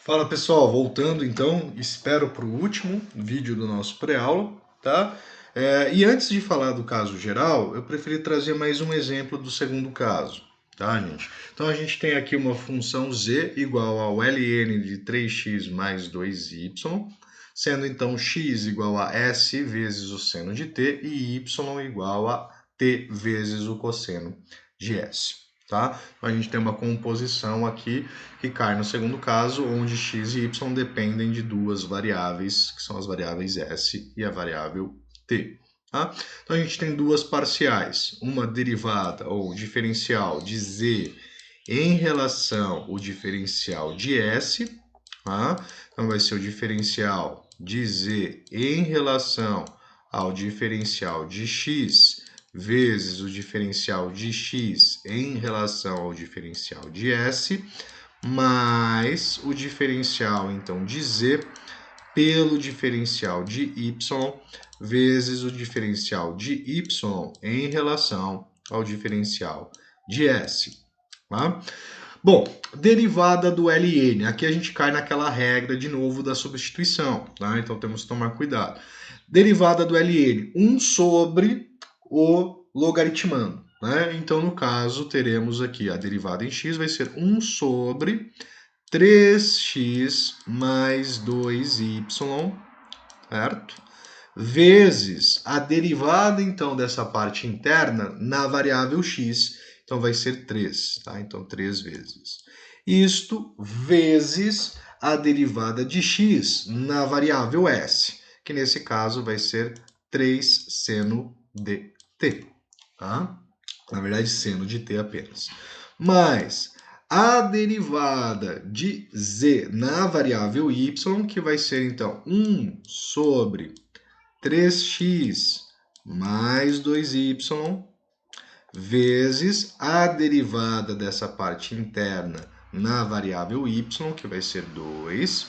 Fala pessoal, voltando então, espero para o último vídeo do nosso pré-aula, tá? E antes de falar do caso geral, eu preferi trazer mais um exemplo do segundo caso, tá, gente? Então a gente tem aqui uma função z igual ao ln de 3x mais 2y, sendo então x igual a s vezes o seno de t e y igual a t vezes o cosseno de s. Tá? Então a gente tem uma composição aqui que cai no segundo caso, onde x e y dependem de duas variáveis, que são as variáveis s e a variável t. Tá? Então a gente tem duas parciais, uma derivada ou diferencial de z em relação ao diferencial de s. Tá? Então vai ser o diferencial de z em relação ao diferencial de x vezes o diferencial de x em relação ao diferencial de s, mais o diferencial, então, de z pelo diferencial de y vezes o diferencial de y em relação ao diferencial de s. Tá? Bom, derivada do ln. Aqui a gente cai naquela regra, de novo, da substituição. Tá? Então, temos que tomar cuidado. Derivada do ln, 1 sobre o logaritmando. Né? Então, no caso, teremos aqui a derivada em x vai ser 1 sobre 3x mais 2y, certo? Vezes a derivada, então, dessa parte interna na variável x, então vai ser 3, tá? Então, 3 vezes. Isto vezes a derivada de x na variável s, que nesse caso vai ser 3 seno de t, tá? Na verdade, seno de t apenas. Mas a derivada de z na variável y, que vai ser, então, 1 sobre 3x mais 2y, vezes a derivada dessa parte interna na variável y, que vai ser 2,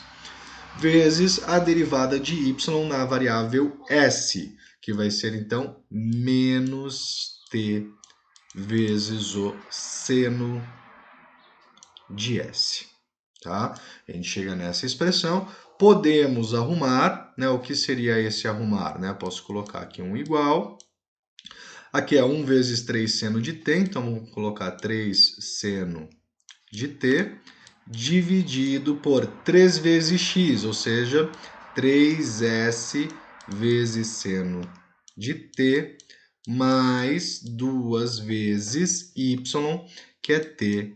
vezes a derivada de y na variável s, que vai ser, então, menos t vezes o seno de s. Tá? A gente chega nessa expressão, podemos arrumar, né? O que seria esse arrumar? Né? Posso colocar aqui um igual. Aqui é 1 vezes 3 seno de t, então vamos colocar 3 seno de t, dividido por 3 vezes x, ou seja, 3s vezes seno de t, mais 2 vezes y, que é t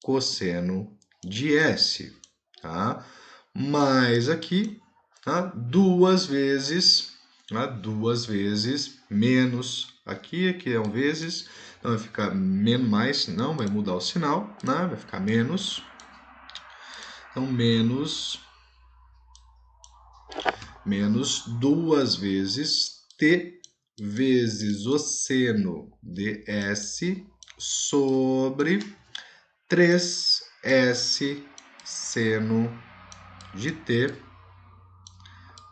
cosseno de s, tá? Mais aqui, tá? 2 vezes, tá? 2 vezes menos aqui é um vezes, então vai ficar menos mais, não, vai mudar o sinal, né? Vai ficar menos, então menos 2 vezes t vezes o seno de s sobre 3s seno de t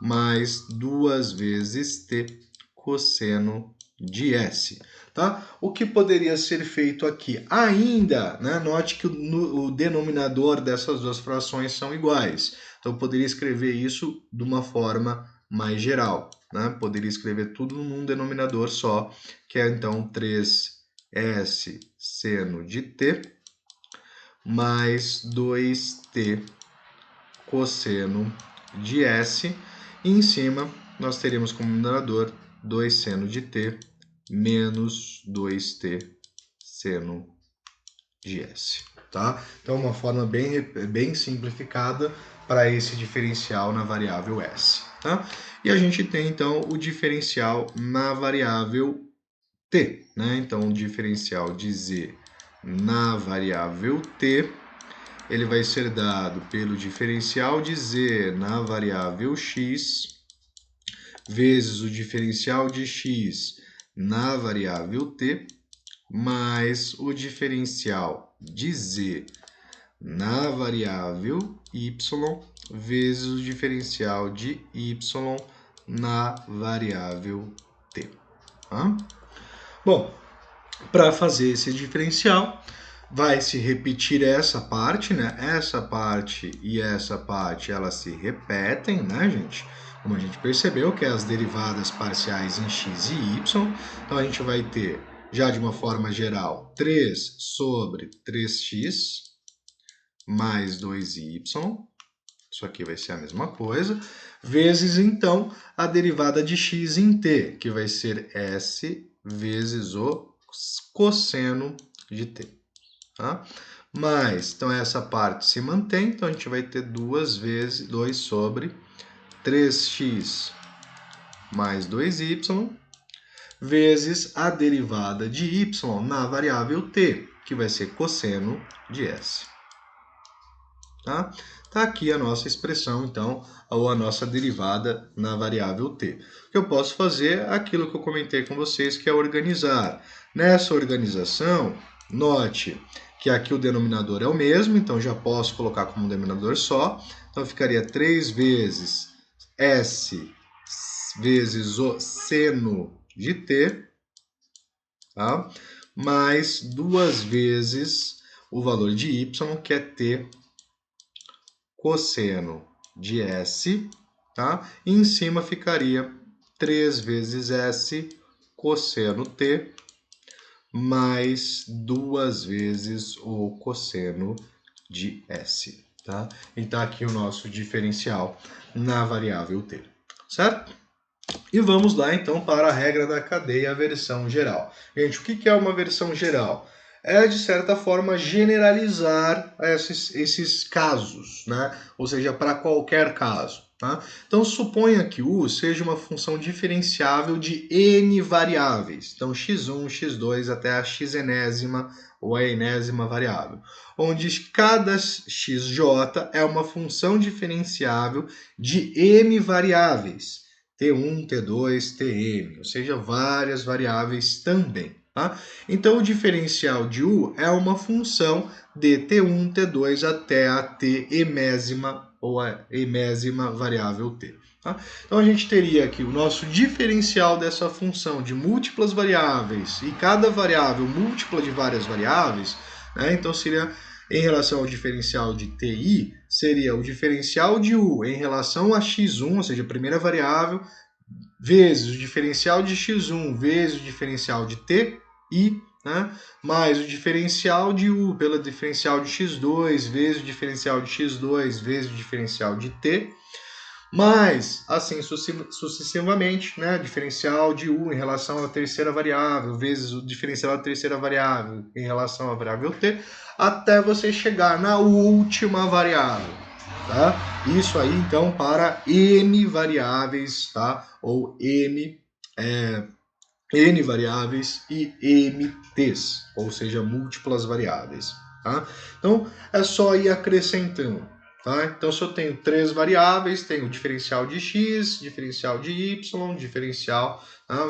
mais 2 vezes t cosseno de s. Tá? O que poderia ser feito aqui? Ainda, né? Note que o denominador dessas duas frações são iguais. Então, eu poderia escrever isso de uma forma mais geral. Né? Poderia escrever tudo num denominador só, que é então 3s seno de t mais 2t cosseno de s. E em cima, nós teríamos como numerador 2 seno de t menos 2t seno de s. Tá? Então, uma forma bem simplificada para esse diferencial na variável s. Tá? E a gente tem, então, o diferencial na variável t. Né? Então, o diferencial de z na variável t, ele vai ser dado pelo diferencial de z na variável x, vezes o diferencial de x na variável t, mais o diferencial de z na variável y, vezes o diferencial de y na variável t. Tá? Bom, para fazer esse diferencial, Vai se repetir essa parte, né? Essa parte e essa parte, elas se repetem, né, gente? Como a gente percebeu, que é as derivadas parciais em x e y. Então, a gente vai ter, já de uma forma geral, 3 sobre 3x mais 2y. Isso aqui vai ser a mesma coisa. Vezes, então, a derivada de x em t, que vai ser s vezes o cosseno de t. Tá? Mas, então essa parte se mantém, então a gente vai ter 2 vezes 2 sobre 3x mais 2y, vezes a derivada de y na variável t, que vai ser cosseno de s. Tá? Tá aqui a nossa expressão, então, ou a nossa derivada na variável t. O que eu posso fazer é aquilo que eu comentei com vocês, que é organizar. Nessa organização, note que aqui o denominador é o mesmo, então já posso colocar como denominador só. Então ficaria 3 vezes s vezes o seno de t, tá? Mais 2 vezes o valor de y, que é t cosseno de s, tá? E em cima ficaria 3 vezes s cosseno t mais 2 vezes o cosseno de s, tá? Então aqui o nosso diferencial na variável t, certo? E vamos lá então para a regra da cadeia, a versão geral. Gente, o que é uma versão geral? É, de certa forma, generalizar esses casos, né? Ou seja, para qualquer caso. Tá? Então, suponha que u seja uma função diferenciável de n variáveis. Então, x1, x2 até a xenésima ou a enésima variável. Onde cada xj é uma função diferenciável de m variáveis. T1, T2, Tm, ou seja, várias variáveis também. Tá? Então, o diferencial de u é uma função de T1, T2 até a t emésima ou a emésima variável t. Tá? Então, a gente teria aqui o nosso diferencial dessa função de múltiplas variáveis e cada variável múltipla de várias variáveis, né? Então, seria em relação ao diferencial de ti, seria o diferencial de u em relação a x1, ou seja, a primeira variável, vezes o diferencial de x1 vezes o diferencial de ti, né, mais o diferencial de u pelo diferencial de x2 vezes o diferencial de x2 vezes o diferencial de t, mais, assim sucessivamente, né, diferencial de u em relação à terceira variável, vezes o diferencial da terceira variável em relação à variável t, até você chegar na última variável. Tá? Isso aí, então, para n variáveis, tá? Ou n variáveis e mt's, ou seja, múltiplas variáveis. Tá? Então, é só ir acrescentando. Tá? Então, se eu tenho 3 variáveis, tenho diferencial de x, diferencial de y, diferencial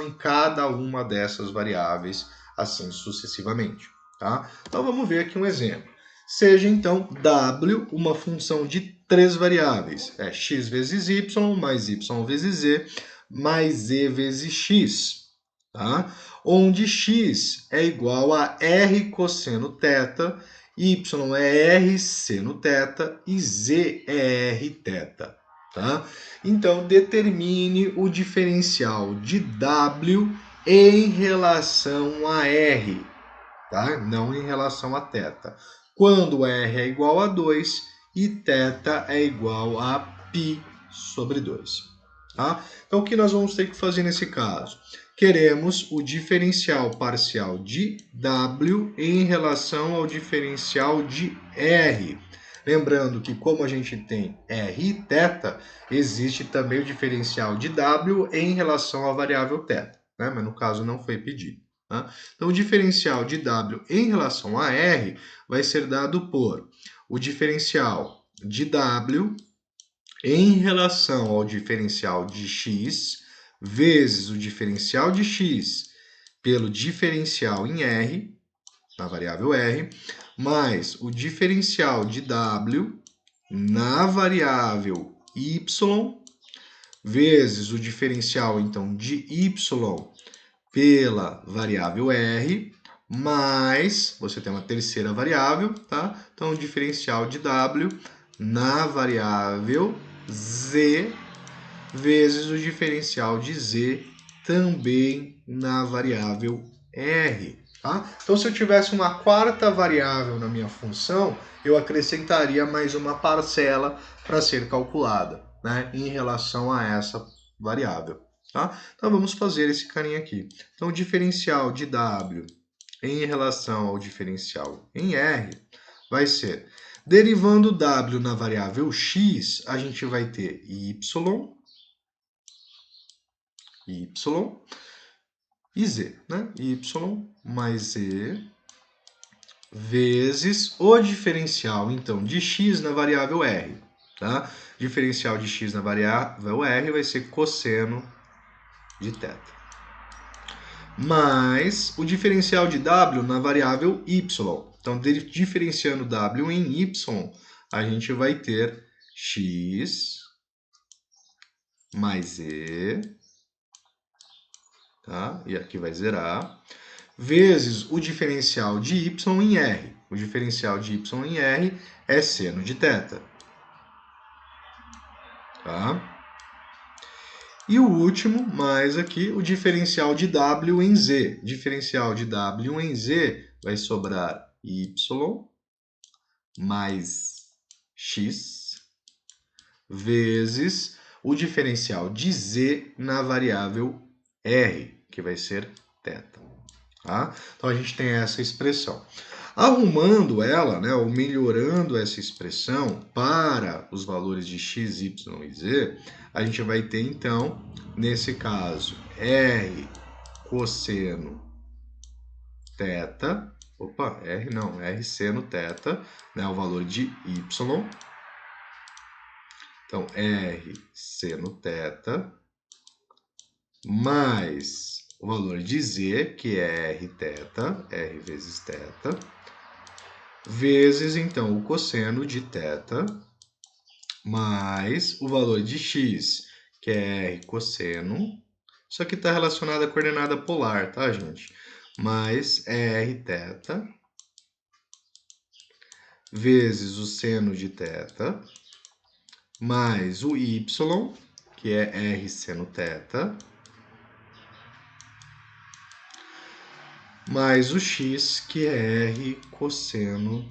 em cada uma dessas variáveis, assim sucessivamente. Tá? Então, vamos ver aqui um exemplo. Seja, então, w uma função de 3 variáveis. É x vezes y, mais y vezes z, mais z vezes x. Tá? Onde x é igual a r cosseno θ, y é r seno θ e z é r θ. Tá? Então, determine o diferencial de w em relação a r, tá? Não em relação a θ. Quando r é igual a 2 e θ é igual a π sobre 2. Tá? Então, o que nós vamos ter que fazer nesse caso? Queremos o diferencial parcial de w em relação ao diferencial de r. Lembrando que, como a gente tem r e θ, existe também o diferencial de w em relação à variável θ, né? Mas no caso não foi pedido. Tá? Então, o diferencial de w em relação a r vai ser dado por o diferencial de w em relação ao diferencial de x vezes o diferencial de x pelo diferencial em r, na variável r, mais o diferencial de w na variável y, vezes o diferencial, então, de y pela variável r, mais, você tem uma terceira variável, tá? Então, o diferencial de W na variável Z vezes o diferencial de Z também na variável R. Tá? Então, se eu tivesse uma quarta variável na minha função, eu acrescentaria mais uma parcela para ser calculada, né, em relação a essa variável. Tá? Então, vamos fazer esse carinha aqui. Então, o diferencial de W em relação ao diferencial em R vai ser, derivando W na variável X, a gente vai ter Y e Z, né? Y mais Z vezes o diferencial, então, de x na variável R, tá? Diferencial de x na variável R vai ser cosseno de θ. Mais o diferencial de W na variável Y. Então, diferenciando W em Y, a gente vai ter x mais Z, tá? E aqui vai zerar, vezes o diferencial de y em R. O diferencial de y em R é seno de θ. Tá? E o último, mais aqui, o diferencial de W em Z. Diferencial de W em Z vai sobrar y mais x vezes o diferencial de Z na variável R, que vai ser θ. Tá? Então, a gente tem essa expressão. Arrumando ela, né, ou melhorando essa expressão para os valores de x, y e z, a gente vai ter, então, nesse caso, r cosseno θ, r seno θ, né, o valor de y. Então, r seno θ mais o valor de z, que é rθ, r vezes θ, vezes, então, o cosseno de θ, mais o valor de x, que é r cosseno. Isso aqui está relacionado à coordenada polar, tá, gente? Mais rθ, vezes o seno de θ, mais o y, que é r seno θ, mais o x, que é r cosseno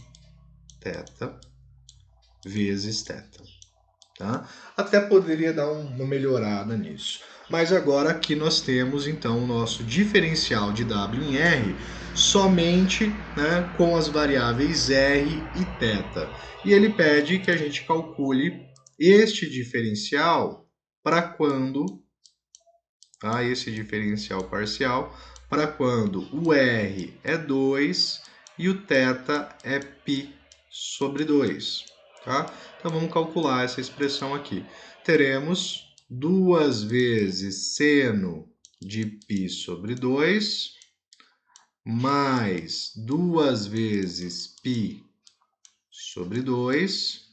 θ, vezes θ. Tá? Até poderia dar uma melhorada nisso. Mas agora aqui nós temos então o nosso diferencial de W em R somente, né, com as variáveis R e θ. E ele pede que a gente calcule este diferencial para quando, tá? Esse diferencial parcial para quando o R é 2 e o θ é π sobre 2. Tá? Então vamos calcular essa expressão aqui. Teremos 2 vezes seno de π sobre 2, mais 2 vezes π sobre 2,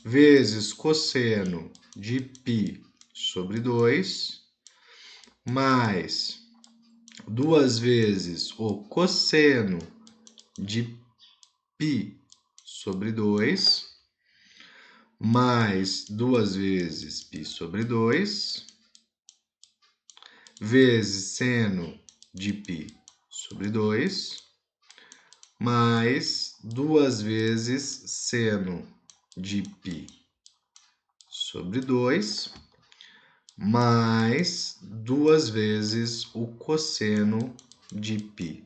vezes cosseno de π sobre 2, mais 2 vezes o cosseno de π sobre 2, mais 2 vezes π sobre 2, vezes seno de π sobre 2, mais 2 vezes seno de π sobre 2, mais 2 vezes o cosseno de π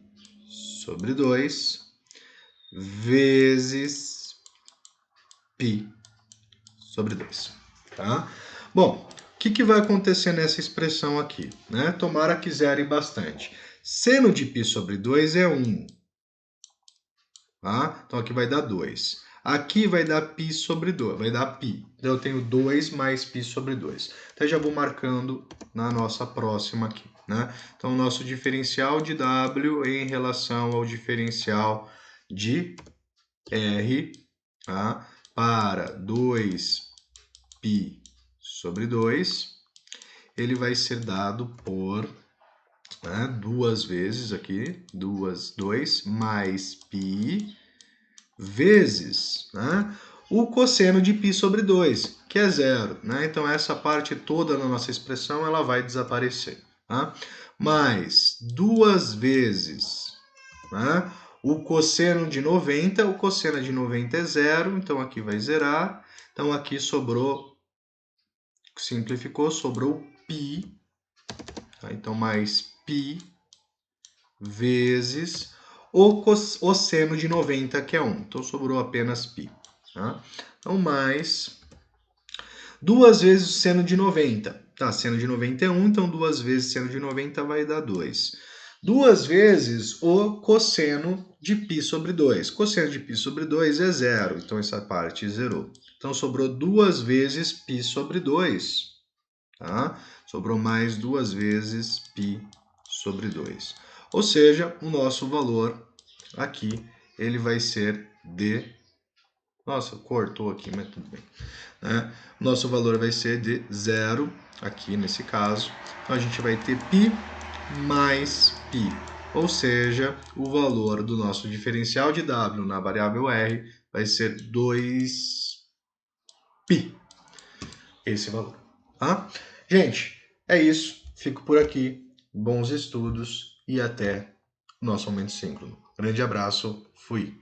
sobre 2, vezes π sobre 2. Tá? Bom, o que vai acontecer nessa expressão aqui? Né? Tomara que zere bastante. Seno de π sobre 2 é 1. Tá? Então aqui vai dar 2. Aqui vai dar π sobre 2, vai dar π. Então eu tenho 2 mais π sobre 2. Então já vou marcando na nossa próxima aqui. Né? Então o nosso diferencial de W em relação ao diferencial de R, tá? Para 2π sobre 2, ele vai ser dado por né? Duas vezes aqui, 2 mais π vezes, né? O cosseno de π sobre 2, que é zero, né? Então essa parte toda na nossa expressão ela vai desaparecer, tá? Mais 2 vezes, né? O cosseno de 90, o cosseno de 90 é zero, então aqui vai zerar. Então aqui sobrou, simplificou, sobrou π, tá? Então mais π vezes o seno de 90, que é 1. Então sobrou apenas π. Tá? Então mais 2 vezes o seno de 90. Tá, seno de 90 é 1, então 2 vezes seno de 90 vai dar 2. 2 vezes o cosseno de π sobre 2. Cosseno de π sobre 2 é zero, então essa parte zerou. Então sobrou 2 vezes π sobre 2. Tá? Sobrou mais 2 vezes π sobre 2. Ou seja, o nosso valor aqui, ele vai ser de... Nossa, cortou aqui, mas tudo bem. Né? Nosso valor vai ser de 0, aqui nesse caso. Então a gente vai ter π mais π. Ou seja, o valor do nosso diferencial de w na variável r vai ser 2π. Esse valor. Tá? Gente, é isso. Fico por aqui. Bons estudos e até o nosso momento síncrono. Grande abraço. Fui.